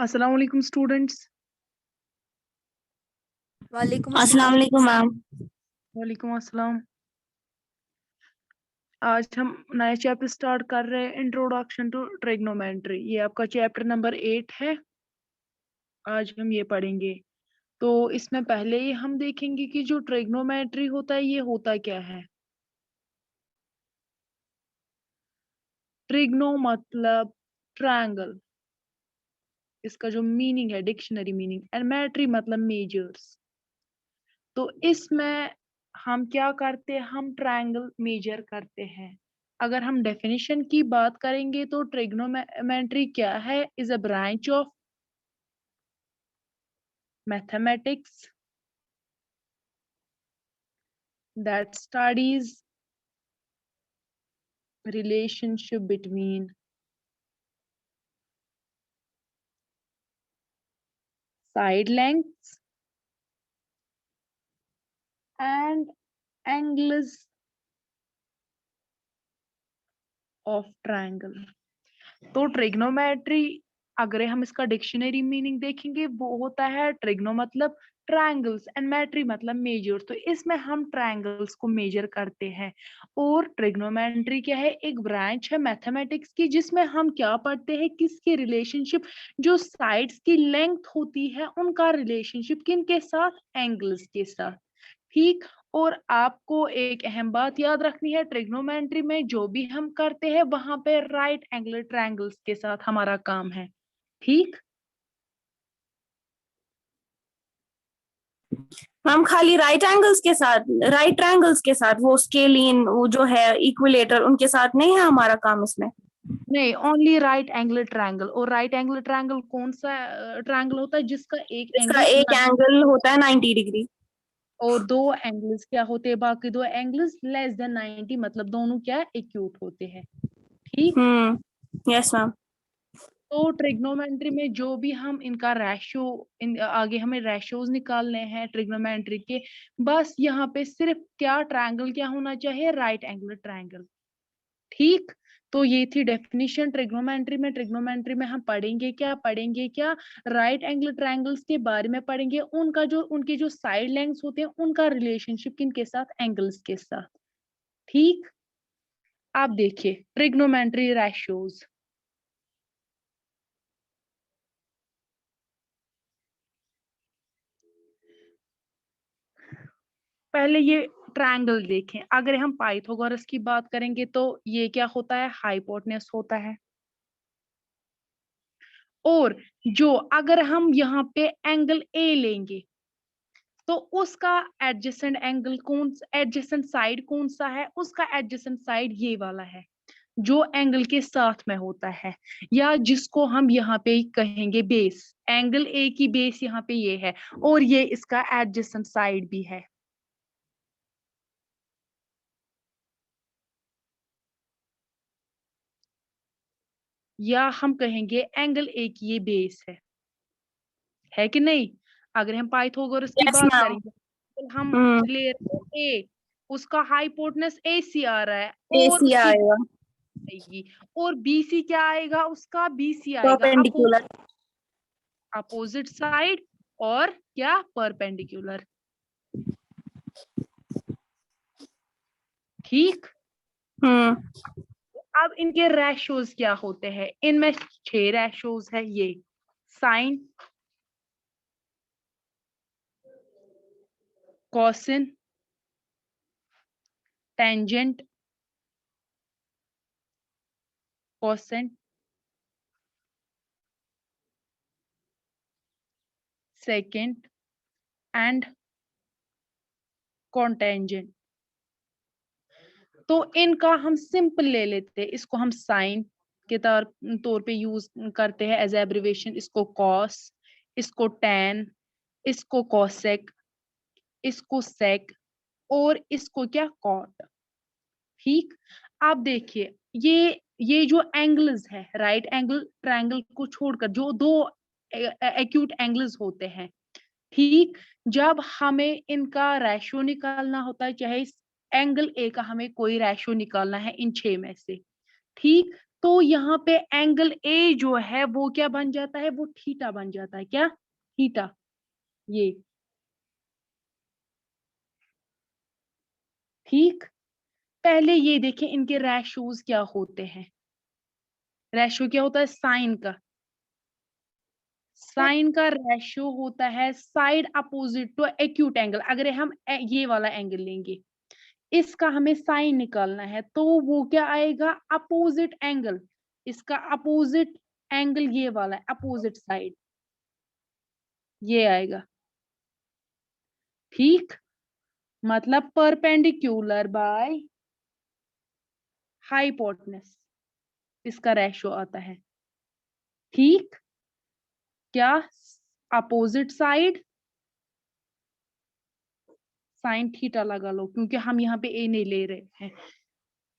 अस्सलाम वालेकुम स्टूडेंट्स। वालेकुम अस्सलाम वालेकुम मैम। वालेकुम अस्सलाम। आज हम नया चैप्टर स्टार्ट कर रहे हैं, इंट्रोडक्शन टू ट्रिग्नोमेट्री। ये आपका चैप्टर नंबर 8 है। आज हम ये पढ़ेंगे। तो इसमें पहले ही हम देखेंगे कि जो ट्रिग्नोमेट्री होता है ये होता क्या है। ट्रिग्नो मतलब ट्रायंगल, इसका जो मीनिंग है डिक्शनरी मीनिंग, एंड मेट्री मतलब मेजर्स। तो इसमें हम क्या करते हैं, हम ट्रायंगल मेजर करते हैं। अगर हम डेफिनेशन की बात करेंगे तो ट्रिग्नोमेट्री क्या है, is a branch of mathematics that studies relationship between side lengths and angles of triangle। तो ट्रिग्नोमेट्री अगर हम इसका डिक्शनरी मीनिंग देखेंगे वो होता है, ट्रिग्नो मतलब ट्रायंगल्स एंड मेट्री मतलब मेजर। तो इसमें हम ट्रायंगल्स को मेजर करते हैं। और ट्रिग्नोमेट्री क्या है, एक ब्रांच है मैथमेटिक्स की जिसमें हम क्या पढ़ते हैं, किसकी रिलेशनशिप, जो साइड्स की लेंथ होती है उनका रिलेशनशिप किन के साथ, एंगल्स के साथ। ठीक। और आपको एक अहम बात याद रखनी है, ट्रिग्नोमेट्री में जो भी हम करते हैं वहां पे राइट एंगल ट्रायंगल्स के साथ हमारा काम है। ठीक। मैम खाली राइट ट्रायंगल्स के साथ वो स्केलिन वो जो है इक्विलेटर उनके साथ नहीं है हमारा काम इसमें। नहीं, ओनली राइट एंगल ट्रायंगल। और राइट एंगल ट्रायंगल कौन सा ट्रायंगल होता है, जिसका एक इसका एंगल एक एंगल होता है 90 डिग्री और दो एंगल्स क्या होते हैं, बाकी दो एंगल्स लेस देन 90, मतलब दोनों क्या एक्यूट होते हैं। ठीक। Yes ma'am. तो ट्रिग्नोमेट्री में जो भी हम इनका रेशियो, आगे हमें रेशियोज निकालने हैं ट्रिग्नोमेट्री के। बस यहाँ पे सिर्फ क्या ट्रायंगल क्या होना चाहिए, राइट एंगल ट्रायंगल। ठीक। तो ये थी डेफिनेशन ट्रिग्नोमेट्री में। ट्रिग्नोमेट्री में हम पढ़ेंगे क्या राइट एंगल ट्रायंगल्स के बारे में पढ़ेंगे, उनके जो साइड लेंथ्स होते हैं उनका रिलेशनशिप किनके साथ, एंगल्स के साथ। ठीक। आप देखिए ट्रिग्नोमेट्री रेशियोज। पहले ये ट्रायंगल देखें। अगर हम पाइथागोरस की बात करेंगे तो ये क्या होता है, हाइपोटेनस होता है। और जो अगर हम यहाँ पे एंगल ए लेंगे तो उसका एडजेसेंट साइड कौन सा है, उसका एडजेसेंट साइड ये वाला है जो एंगल के साथ में होता है, या जिसको हम यहाँ पे कहेंगे बेस। एंगल ए की बेस यहाँ पे ये है और ये इसका एडजेसेंट साइड भी है। या हम कहेंगे एंगल ए की ये बेस है कि नहीं। अगर हम पाइथागोरस की यस बात मैम। करेंगे तो हम ले रहे हैं ए, उसका हाइपोटेनस ए सी आ रहा है और एसी उसकी आएगा आएगी। और बीसी क्या आएगा, उसका बीसी आएगा परपेंडिकुलर। अपोजिट साइड और क्या, परपेंडिकुलर। ठीक। अब इनके रेशोज क्या होते हैं, इनमें 6 रेशोज है। ये sine, cosine, tangent, cosecant, secant and cotangent. तो इनका हम सिंपल ले लेते हैं, इसको हम साइन के तौर पे यूज करते हैं एज एब्रिवेशन। इसको कॉस, इसको टेन, इसको कॉसेक, इसको सेक और इसको क्या, कॉट। ठीक। आप देखिए ये जो एंगल्स है, राइट एंगल ट्रायंगल को छोड़कर जो दो एक्यूट एंगल्स होते हैं, ठीक। जब हमें इनका रेशियो निकालना होता है, चाहे एंगल ए का हमें कोई रेशियो निकालना है इन 6 में से, ठीक। तो यहाँ पे एंगल ए जो है वो क्या बन जाता है, वो थीटा बन जाता है। क्या? थीटा। ये ठीक। पहले ये देखें इनके रेशोज क्या होते हैं। रेशो क्या होता है साइन का? साइन का रेशो होता है side opposite to acute angle. अगर हम ये वाला एंगल लेंगे, इसका हमें साइन निकालना है, तो वो क्या आएगा, अपोजिट एंगल। इसका अपोजिट एंगल ये वाला है, अपोजिट साइड ये आएगा। ठीक, मतलब परपेंडिकुलर बाय हाइपोटेनस इसका रेशो आता है। ठीक, क्या? अपोजिट साइड साइन थीटा लगा लो, क्योंकि हम यहाँ पे ए नहीं ले रहे हैं।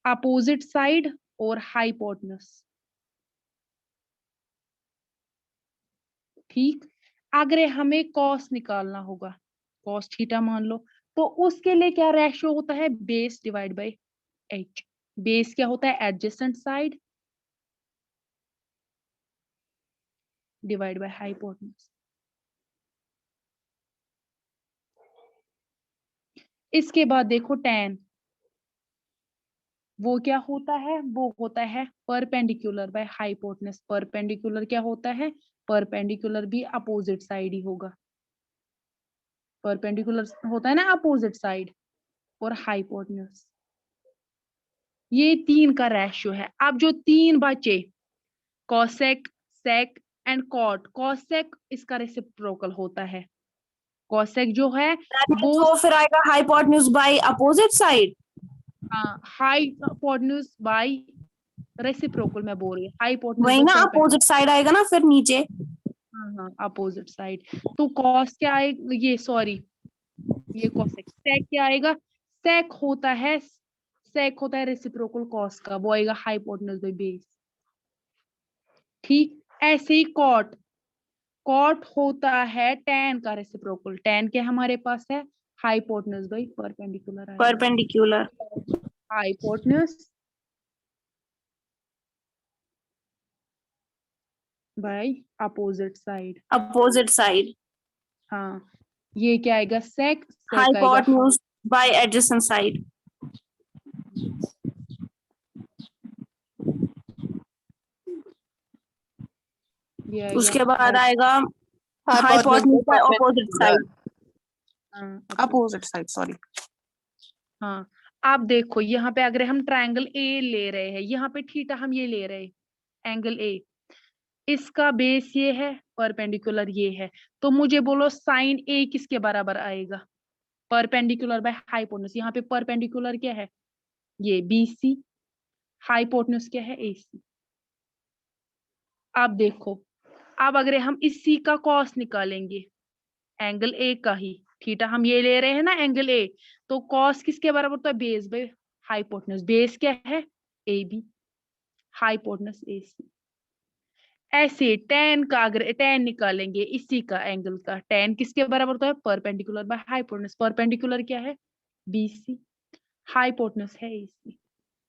अपोजिट साइड और हाइपोटेनस। ठीक, अगर हमें कॉस निकालना होगा, कॉस थीटा मान लो, तो उसके लिए क्या रेशो होता है, base divide by H. Base क्या होता है, adjacent side divide by hypotenuse. इसके बाद देखो tan, वो क्या होता है, वो होता है परपेंडिकुलर बाय हाइपोटेनस। परपेंडिकुलर क्या होता है, परपेंडिकुलर भी अपोजिट साइड ही होगा। परपेंडिकुलर होता है ना अपोजिट साइड, और हाइपोटेनस। ये तीन का रेशियो है। अब जो तीन बचे, cosec, sec and cot. Cosec इसका रेसिप्रोकल होता है। कॉसेक जो है वो तो फिर आएगा hypotenuse by opposite side. Hypotenuse by reciprocal मैं बोल रही हूँ, हाइपोटेन्यूज वही बाय ना, परपेंडिकुलर। अपोजिट साइड आएगा ना फिर नीचे। हाँ हाँ, अपोजिट साइड। तो कॉस क्या आएगा, ये सॉरी, ये कॉसेक। सेक क्या आएगा, सेक होता है, सेक होता है रेसिप्रोकल कॉस का, वो आएगा हाइपोटेन्यूज बाय बेस। ठीक, ऐसे ही कॉट, कॉट होता है tan का रेसिप्रोकल। tan क्या हमारे पास है, हाइपोटेन्यूज बाय परपेंडिकुलर आएगा। Perpendicular. Hypotenuse by opposite side. Opposite side. हाँ, ये क्या आएगा, सेक, सेक आएगा हाइपोटेन्यूज बाय एडजेसेंट साइड। ये आएगा उसके बाद आएगा hypotenuse by opposite side. Opposite side, sorry. हाँ, आप देखो यहाँ पे अगर हम ट्रायंगल ए ले रहे हैं, यहाँ पे थीटा हम ये ले रहे हैं, एंगल ए, इसका बेस ये है, परपेंडिकुलर ये है, तो मुझे बोलो साइन ए किसके बराबर आएगा, परपेंडिकुलर बाय हाइपोटेन्यूज। यहाँ पे परपेंडिकुलर क्या है, ये बीसी, हाइपोटेन्यूज क्या है, एसी। अब देखो, अब अगर हम इसी का कॉस निकालेंगे, एंगल ए का ही, थीटा हम ये ले रहे हैं ना एंगल ए, तो कॉस किसके बराबर होता है, बेस बाय हाइपोटेन्यूज। बेस क्या है, ए बी, हाइपोटेन्यूज ए सी। ऐसे tan का अगर tan निकालेंगे इसी का एंगल का, tan किसके बराबर होता है, परपेंडिकुलर बाय हाइपोटेन्यूज। परपेंडिकुलर क्या है, बीसी, हाइपोटेन्यूज है AC.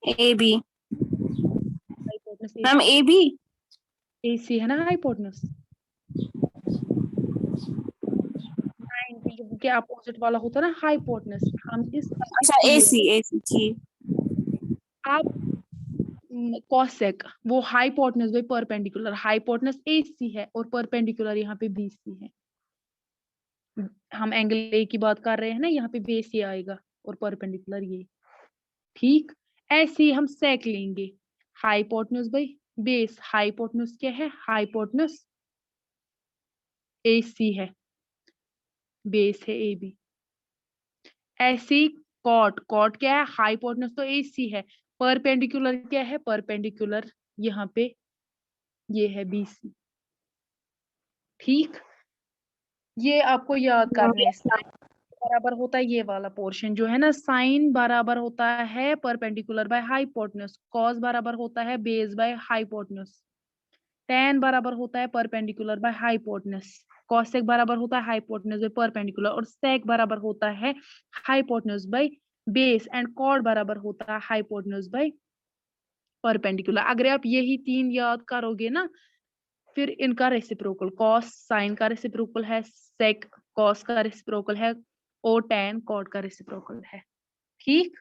A B. Hypotenuse ma'am A B. AC है ना हाइपोटेन्यूज। के अपोजिट वाला होता है ना हाइपोटेन्यूज, हम इस अच्छा एसी, एसी जी। अब कॉसेक, वो hypotenuse by perpendicular, hypotenuse AC है और परपेंडिकुलर यहाँ पे बीसी है। हम एंगल ए की बात कर रहे हैं ना, यहाँ पे बेस ये आएगा और परपेंडिकुलर ये। ठीक, ऐसे ही हम सेक लेंगे, हाइपोटेन्यूज बाय बेस। हाइपोटेन्यूज क्या है, हाइपोटेन्यूज एसी है, बेस है ए बी। ऐसी कॉट, कॉट क्या है, हाइपोटेन्यूज तो एसी है, परपेंडिकुलर क्या है, परपेंडिकुलर यहाँ पे ये है बीसी। ठीक, ये आपको याद करना है। साइन बराबर होता है ये वाला पोर्शन जो है ना, साइन बराबर होता है परपेंडिकुलर बाय हाइपोटेन्यूज, कॉस बराबर होता है बेस बाय हाइपोटेन्यूज, tan बराबर होता है परपेंडिकुलर बाय हाइपोटेन्यूज, cosec बराबर होता है हाइपोटेन्यूज बाय परपेंडिकुलर, और sec बराबर होता है hypotenuse by base, and cot बराबर होता है हाइपोटेन्यूज बाय परपेंडिकुलर। अगर आप यही 3 याद करोगे ना, फिर इनका रेसिप्रोकल कॉस साइन का रेसिप्रोकल है, सेक कॉस का रेसिप्रोकल है, और tan कॉट का रेसिप्रोकल है। ठीक,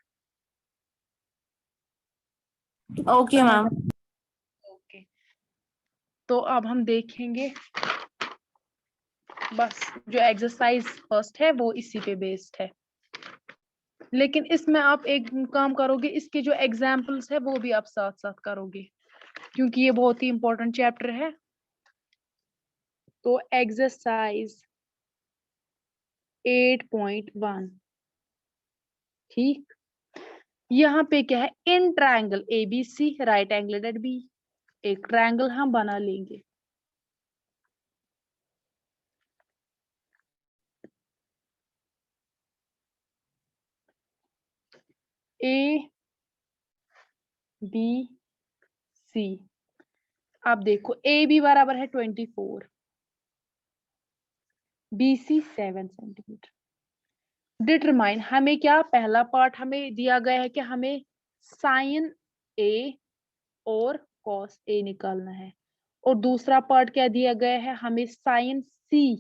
ओके मैम। ओके। तो अब हम देखेंगे, बस जो एक्सरसाइज फर्स्ट है वो इसी पे बेस्ड है, लेकिन इसमें आप एक काम करोगे, इसके जो एग्जाम्पल्स है वो भी आप साथ साथ करोगे, क्योंकि ये बहुत ही इंपॉर्टेंट चैप्टर है। तो एक्सरसाइज 8.1, ठीक, यहाँ पे क्या है, in triangle ABC right angle at B, एक ट्रायंगल हम बना लेंगे। ABC, अब देखो AB बराबर है 24, BC 7 सेंटीमीटर। डिटरमाइन, हमें क्या, पहला पार्ट हमें दिया गया है कि हमें साइन A और कॉस A निकालना है, और दूसरा पार्ट क्या दिया गया है, हमें साइन C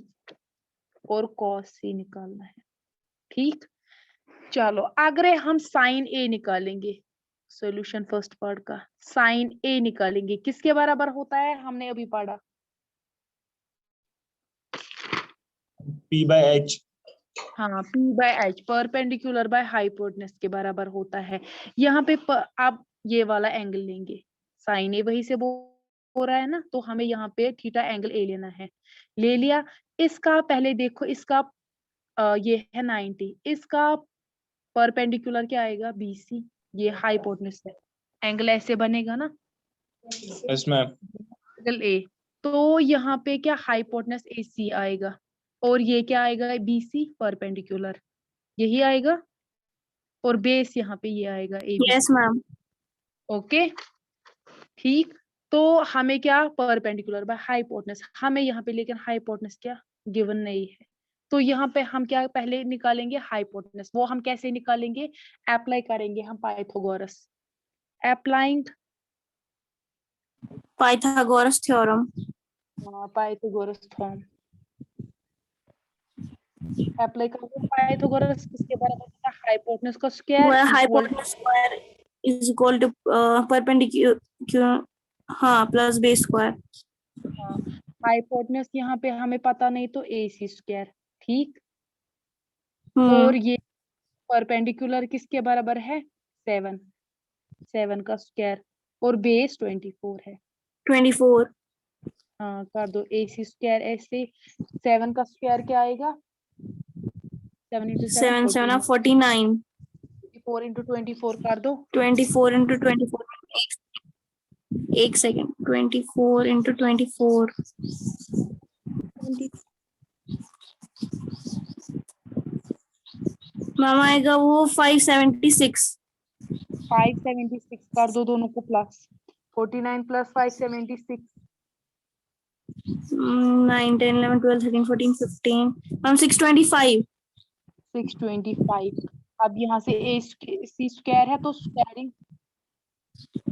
और कॉस C निकालना है। ठीक, चलो अगर हम साइन A निकालेंगे, सॉल्यूशन फर्स्ट पार्ट का साइन A निकालेंगे, किसके बराबर होता है, हमने अभी पढ़ा, P/H। हाँ, P/H परपेंडिकुलर बाय हाइपोटेनस के बराबर होता है। यहाँ पे आप ये वाला एंगल लेंगे, साइन ए वही से हो रहा है ना, तो हमें यहाँ पे थीटा एंगल ए लेना है, ले लिया। इसका पहले देखो, इसका ये है 90, इसका परपेंडिकुलर क्या आएगा, BC, ये हाइपोटेनस है, एंगल ऐसे बनेगा ना, यस मैम। एंगल ए, तो यहाँ पे क्या हाइपोटेनस AC आएगा, और ये क्या आएगा, BC परपेंडिकुलर, यही आएगा, और बेस यहाँ पे ये आएगा AB। Yes ma'am. ओके, ठीक, तो हमें क्या, परपेंडिकुलर बाय हाइपोटेनस, हमें यहाँ पे लेकिन हाइपोटेनस क्या गिवन नहीं है, तो यहाँ पे हम क्या पहले निकालेंगे हाइपोटेनस, वो हम कैसे निकालेंगे, अप्लाई करेंगे हम Pythagoras, applying Pythagoras theorem. Pythagoras form apply करेंगे। पाइथागोरस किसके बराबर होता है, हाइपोटेनस का square Where equal, hypotenuse square is equal to perpendicular, हाँ, प्लस बेस स्क्वायर। हाइपोटेनस यहाँ पे हमें पता नहीं तो AC स्क्वायर, ठीक, और ये परपेंडिकुलर किसके बराबर है, 7, 7 का स्क्वायर, और बेस 24 है। 24। हाँ, कर दो AC स्क्वायर ऐसे, 7 का स्क्वायर क्या आएगा, 7 into 7 7 7 49, 49। 4 into 24 कर दो, 24 into 24। एक सेकेंड, 24 into 24। मैम आएगा वो 576। 576 कर दो, दोनों को प्लस, 49 plus 576, 9 10 11 12 13 14 15। मैम 625। 625। अब यहाँ से AC स्क्वायर है तो स्क्वायरिंग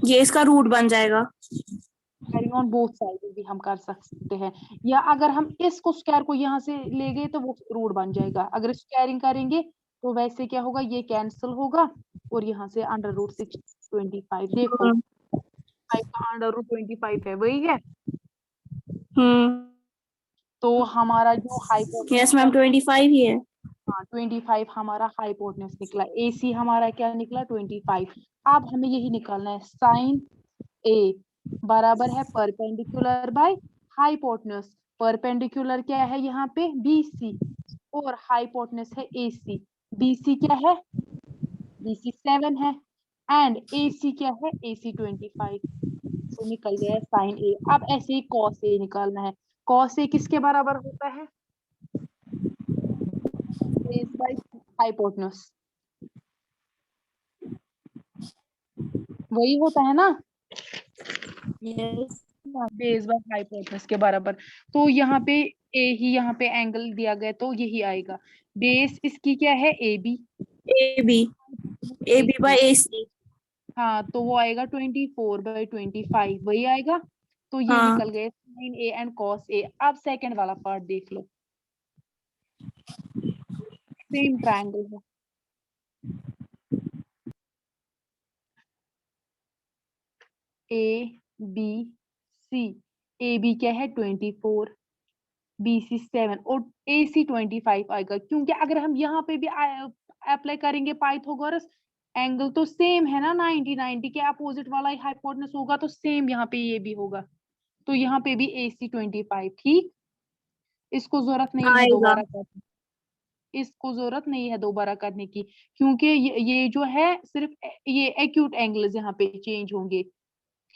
ये इसका रूट बन जाएगा। स्क्वायरिंग ऑन बोथ साइड भी हम कर सकते हैं, या अगर हम इसको स्क्वायर को यहाँ से ले गए तो वो रूट बन जाएगा, अगर स्क्वायरिंग करेंगे तो वैसे क्या होगा, ये कैंसिल होगा, और यहाँ से √625, देखो 5 का √25 है, वही है, तो हमारा जो हाइपोटेनस, यस मैम 25 ही है। हाँ 25 हमारा हाइपोटेनस निकला, AC हमारा क्या निकला 25। अब हमें यही निकालना है, साइन A बराबर है परपेंडिकुलर बाय हाइपोटेनस, परपेंडिकुलर क्या है यहाँ पे BC, और हाइपोटेनस है AC, BC क्या है, BC 7 है, एंड AC क्या है, AC 25, तो निकल गया है साइन A। अब ऐसे ही कॉस A निकालना है, कॉस A किसके बराबर होता है, बेस बाय हाइपोटेनस, वही होता है ना, यस। बेस बाय हाइपोटेनस के बराबर, तो यहाँ पे ए ही यहाँ पे एंगल दिया गया तो यही आएगा, बेस इसकी क्या है AB, AB। AB by AC। हाँ तो वो आएगा 24/25 वही आएगा। तो ये हाँ। निकल गए sin A and cos A। अब सेकंड वाला पार्ट देख लो, सेम ट्रायंगल है। A B C, A B क्या है 24, B C 7 और A C 25 आएगा, क्योंकि अगर हम यहाँ पे भी अप्लाई करेंगे पाइथागोरस, एंगल तो सेम है ना 90 के अपोजिट वाला ही हाइपोटेनस होगा, तो सेम यहाँ पे ये भी होगा, तो यहाँ पे भी AC 25। ठीक, इसको जरूरत नहीं है आएगा। दोबारा करने, इसको जरूरत नहीं है दोबारा करने की, क्योंकि ये जो है सिर्फ ये एक्यूट एंगल्स यहाँ पे चेंज होंगे,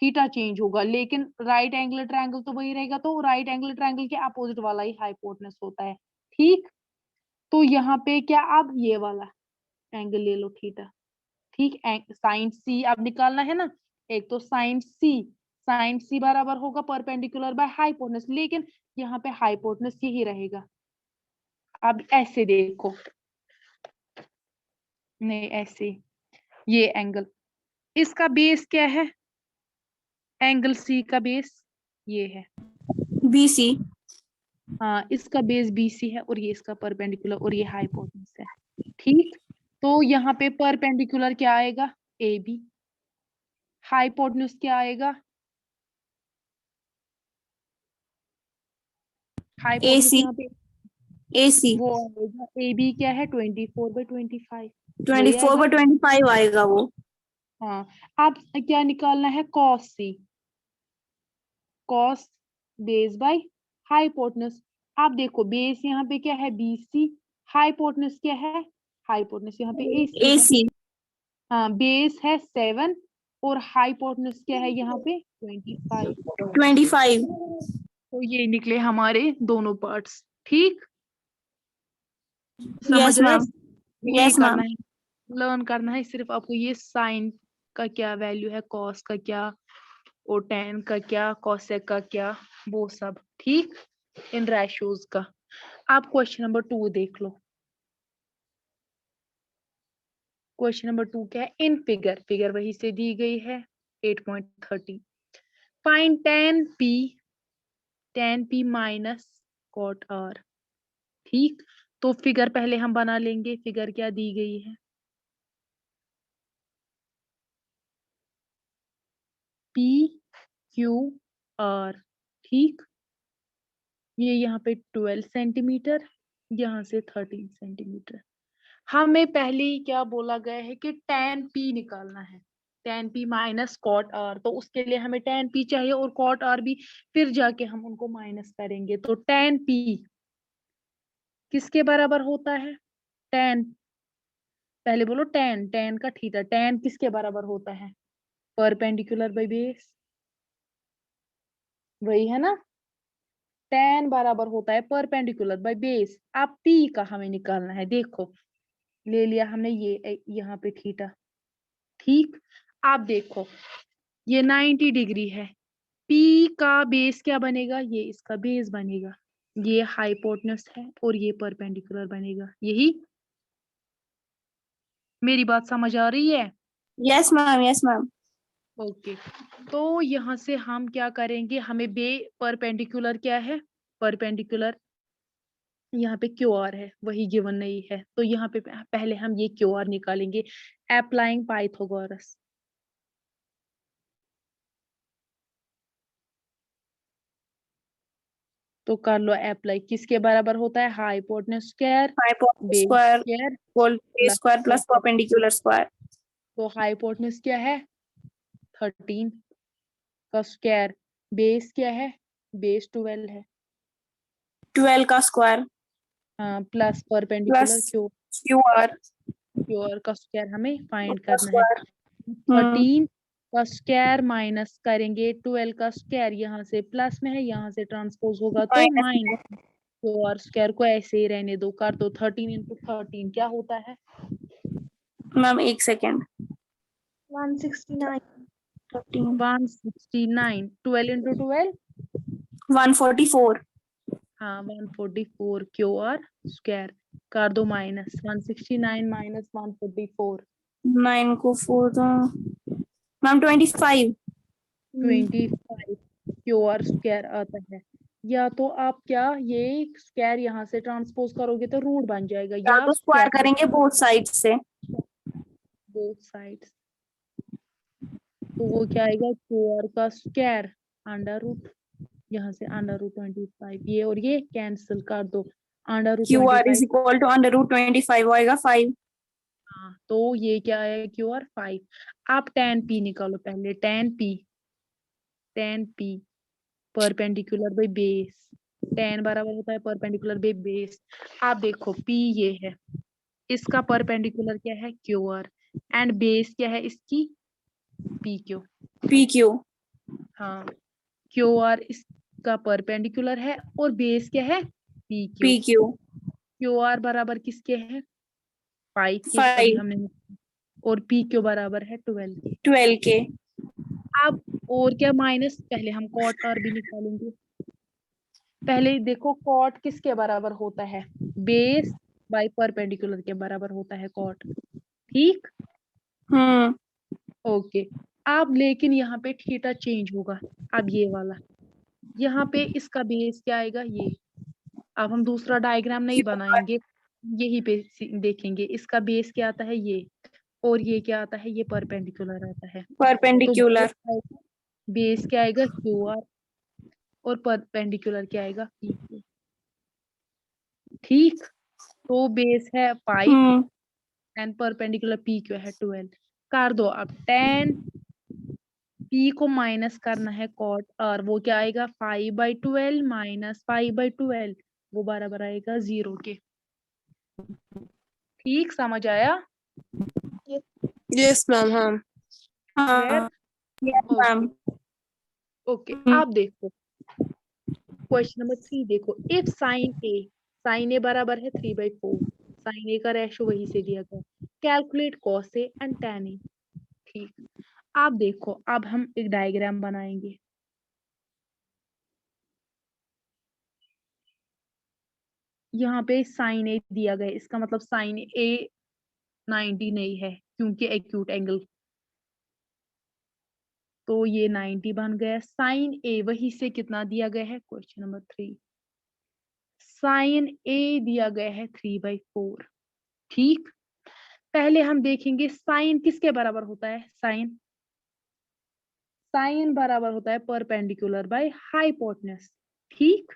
थीटा चेंज होगा, लेकिन राइट एंगल ट्रायंगल तो वही रहेगा, तो राइट एंगल ट्रायंगल के अपोजिट वाला ही हाइपोटेनस होता है। ठीक, तो यहाँ पे क्या, अब ये वाला एंगल ले लो थीटा। ठीक, साइन सी अब निकालना है ना, एक तो साइन सी बराबर होगा परपेंडिकुलर बाय हाइपोटेनस, लेकिन यहाँ पे हाइपोटेनस यही रहेगा। अब ऐसे देखो, नहीं ऐसे, ये एंगल, इसका बेस क्या है, एंगल सी का बेस ये है, BC। हाँ इसका बेस BC है और ये इसका परपेंडिकुलर और ये हाइपोटेनस है। ठीक, तो यहाँ पे परपेंडिकुलर क्या आएगा AB, हाइपोटेनस क्या आएगा, हाइपोटेनस AC। यहाँ पे AC वो आएगा, AB क्या है 24/25 वही 24/25 आएगा वो। हाँ, अब क्या निकालना है, cos C, cos base by hypotenuse. आप देखो बेस यहाँ पे क्या है BC, हाइपोटेनस क्या है, हाइपोटेनस यहाँ पे AC है। AC हाँ बेस है 7 और हाइपोटेनस क्या है यहाँ पे 25, 25। तो ये निकले हमारे दोनों पार्ट्स। ठीक, समझ यस रहे, मैम। यही यस करना मैम। है, लर्न करना है सिर्फ आपको, ये साइन का क्या वैल्यू है, कॉस का क्या, और टेन का क्या, कॉसेक का क्या, वो सब। ठीक, इन रेशियोज का। आप क्वेश्चन नंबर 2 देख लो। क्वेश्चन नंबर 2 क्या है, इन फिगर, फिगर वही से दी गई है 8.30, find tan P minus cot R। ठीक, तो फिगर पहले हम बना लेंगे, फिगर क्या दी गई है, PQR। ठीक, ये यहाँ पे 12 सेंटीमीटर, यहाँ से 13 सेंटीमीटर। हमें पहले ही क्या बोला गया है कि tan P निकालना है, tan P minus cot R, तो उसके लिए हमें tan P चाहिए और cot R भी, फिर जाके हम उनको माइनस करेंगे, तो tan P किसके बराबर होता है, tan, पहले बोलो tan का थीटा, tan किसके बराबर होता है, परपेंडिकुलर बाय बेस, वही है ना, tan बराबर होता है परपेंडिकुलर बाय बेस। अब P का हमें निकालना है, देखो ले लिया हमने ये यहाँ पे थीटा। ठीक, आप देखो ये 90 डिग्री है, P का बेस क्या बनेगा, ये इसका बेस बनेगा, ये हाइपोटेनस है और ये परपेंडिकुलर बनेगा, यही। मेरी बात समझ आ रही है, yes ma'am. Yes ma'am. Okay. तो यहाँ से हम क्या करेंगे, हमें परपेंडिकुलर क्या है, परपेंडिकुलर यहाँ पे QR है, वही गिवन नहीं है, तो यहाँ पे पहले हम ये QR निकालेंगे, अप्लाइंग पाइथागोरस। तो कर लो अप्लाई, किसके बराबर होता है, hypotenuse square hypotenuse base square square whole plus square plus perpendicular square. तो हाइपोटेनस क्या है 13 का स्क्वायर, बेस क्या है, बेस 12 है, 12 का square plus perpendicular plus QR QR का स्क्वायर हमें फाइंड का करना है। स्क्वायर। 13 का स्क्वायर माइनस करेंगे 12 का स्क्वायर, यहाँ से प्लस में है, यहाँ से ट्रांसपोज होगा तो माइनस माइनस, क्यूआर स्क्वायर को ऐसे ही रहने दो, कर दो 13 into 13 क्या होता है, मैम एक सेकेंड। 169. 13 169, 12 into 12 144 हाँ 144 क्यूआर स्क्वायर, कर दो माइनस 169 माइनस 144 9 को 4 दो मैम 25। 25 क्यू आर स्क्वायर आता है। या तो आप क्या ये स्क्वायर यहाँ से ट्रांसपोज करोगे तो रूट बन जाएगा, या या तो स्क्वायर करेंगे बोथ साइड से। बोथ साइड्स, तो वो क्या आएगा क्यू आर का स्क्वायर अंडर रूट, यहाँ से अंडर रूट 25, ये और ये कैंसिल कर दो, under root Q R is 25। Equal to under root 25 आएगा 5। हाँ, तो ये क्या आएगा क्यू आर 5। आप tan p निकालो पहले, tan p perpendicular by base, tan बराबर होता है परपेंडिकुलर बाई बेस। आप देखो p ये है, इसका परपेंडिकुलर क्या है क्यू आर, एंड बेस क्या है इसकी पी क्यू। P Q. हाँ, क्यू आर इसका परपेंडिकुलर है और बेस क्या है P Q. P Q Q R बराबर किसके है 5 के, अभी 5 हमने, और पी क्यू बराबर है 12 के। 12 के। अब और क्या माइनस, पहले हम कॉट आर भी निकालेंगे। पहले देखो कॉट किसके बराबर होता है, बेस बाय परपेंडिकुलर के बराबर होता है कॉट, ठीक। ओके, अब लेकिन यहाँ पे थीटा चेंज होगा, अब ये वाला, यहाँ पे इसका बेस क्या आएगा ये। अब हम दूसरा डायग्राम नहीं बनाएंगे, यही पे देखेंगे, इसका बेस क्या आता है ये, और ये क्या आता है, ये परपेंडिकुलर आता है। तो परपेंडिकुलर। बेस क्या आएगा क्यू आर, और परपेंडिकुलर क्या आएगा पी क्यू, ठीक। तो बेस है 5 एंड परपेंडिकुलर पी क्यू है 12। कर दो अब, tan p को माइनस करना है cot r, वो क्या आएगा 5/12 माइनस 5/12, वो बराबर आएगा 0 के, ठीक। समझ आया? Yes ma'am. हाँ हाँ yes, मैम। ओके, आप देखो क्वेश्चन नंबर 3 देखो, इफ साइन ए बराबर है 3/4, साइन ए का रेशो वही से दिया गया, calculate cos A and tan ए, ठीक। आप देखो, अब हम एक डायग्राम बनाएंगे। यहाँ पे साइन ए दिया गया है, इसका मतलब साइन ए 90 नहीं है क्योंकि एक्यूट एंगल, तो ये 90 बन गया। साइन ए वही से कितना दिया गया है, क्वेश्चन नंबर 3, साइन ए दिया गया है 3/4, ठीक। पहले हम देखेंगे साइन किसके बराबर होता है, साइन बराबर होता है परपेंडिकुलर बाय हाइपोटेनस, ठीक।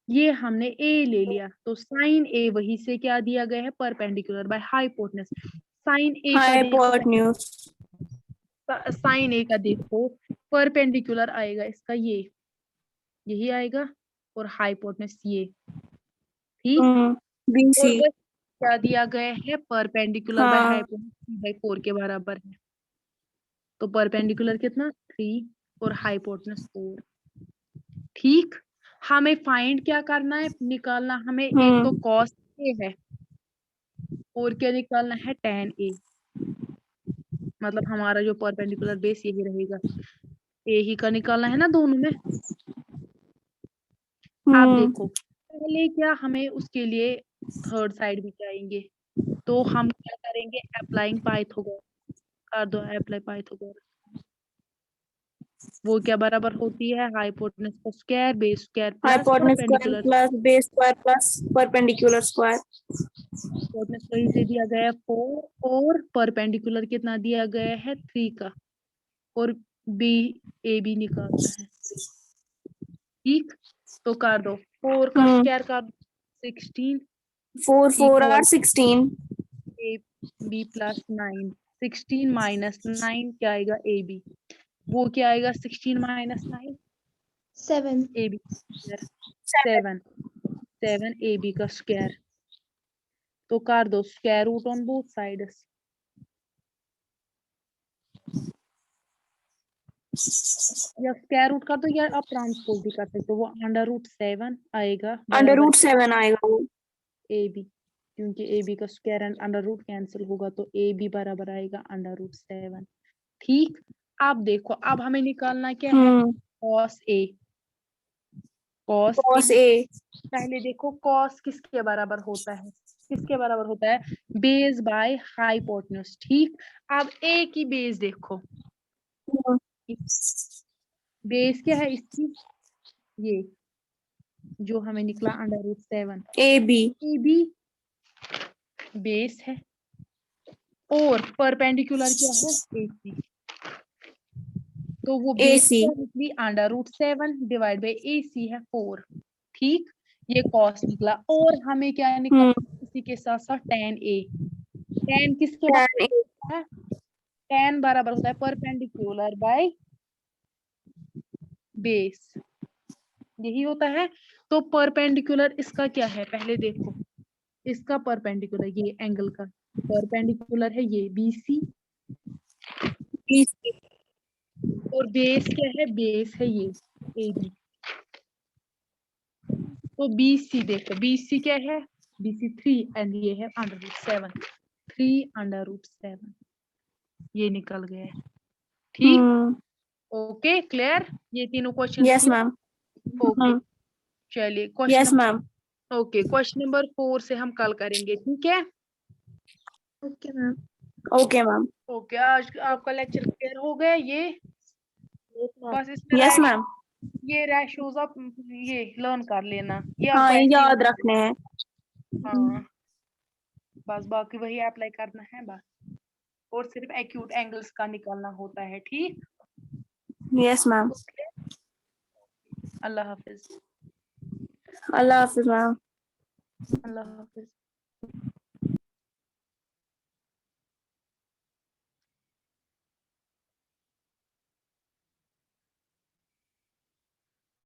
ये हमने ए ले लिया, तो साइन ए वही से क्या दिया गया है, परपेंडिकुलर बाय हाइपोटेनस। साइन ए का देखो, हाइपोटेन्यूज। साइन ए का देखो परपेंडिकुलर आएगा इसका ये, यही आएगा, और हाइपोटेनस ये, ठीक। और बीसी। बस क्या दिया गया है, परपेंडिकुलर बाय हाँ हाइपोटेनस 3/4 के बराबर है, तो परपेंडिकुलर कितना 3 और हाइपोटेनस 4, ठीक। हमें फाइंड क्या करना है, निकालना हमें, एक तो कॉस ए है और क्या निकालना है tan ए, मतलब हमारा जो परपेंडिकुलर बेस यही रहेगा, ए ही का निकालना है ना दोनों में। आप देखो पहले क्या हमें उसके लिए थर्ड साइड भी चाहिए, तो हम क्या करेंगे, अप्लाइंग पाइथागोरस कर दो, अप्लाई पाइथागोरस, वो क्या बराबर होती है, हाइपोटेनस का square base square plus hypotenuse square perpendicular, plus base square plus perpendicular square. Hypotenuse वही से दिया गया है 4 और परपेंडिकुलर कितना दिया गया है 3 का, और बी ए बी निकालना है, ठीक। तो कर दो 4 का स्क्वायर कर दो 16 4 4 R equal 16। A B plus 9, 16 minus 9 क्या आएगा ए बी, वो क्या आएगा 16 minus 9 7 A B square, 7 A B का स्क्वायर, तो कर दो square root on both sides, या स्क्वायर रूट कर दो या आप ट्रांसपोज भी कर सकते हो, वो √7 आएगा अंडर बराबर रूट 7 आएगा वो। ए बी, क्योंकि ए बी का square and under root cancel होगा, तो ए बी बराबर आएगा √7, ठीक। आप देखो, अब हमें निकालना क्या है, cos ए, कॉस ए। पहले देखो cos किसके बराबर होता है, किसके बराबर होता है, बेस बाय हाइपोटेन्यूज, ठीक। अब ए की बेस देखो, बेस क्या है इसकी, ये जो हमें निकला √7, A B A B base है, और परपेंडिकुलर क्या है ए सी, तो वो ए बेस सी क्या निकली √7 डिवाइड बाई ए सी है 4। ठीक, ये कॉस निकला, और हमें क्या निकला इसी के साथ साथ tan ए, tan किसके बराबर है, tan बराबर होता है परपेंडिकुलर बाय बेस, यही होता है। तो परपेंडिकुलर इसका क्या है, पहले देखो इसका परपेंडिकुलर ये एंगल का परपेंडिकुलर है ये BC, और बेस क्या है, बेस है ये AB। तो BC देखो, BC क्या है, BC 3 एंड ये है √7, 3 √7, ये निकल गया है। ठीक, ओके क्लियर, ये तीनों क्वेश्चन यस मैम ओके। चलिए yes question ma'am okay, question number 4 से हम कल करेंगे, ठीक है। Okay ma'am. Okay ma'am okay, आज आपका लेक्चर क्लियर हो गया, ये बस इसमें यस मैम ये रैशोज आप ये लर्न कर लेना, ये हाँ आपको ये ऐसे ही याद होना रखने हैं चाहिए। हाँ, बस बाकी वही अप्लाई करना है बस, और सिर्फ एक्यूट एंगल्स का निकालना होता है। ठीक, यस मैम अल्लाह हाफिज। अल्लाह हाफिज मैम अल्लाह हाफिज।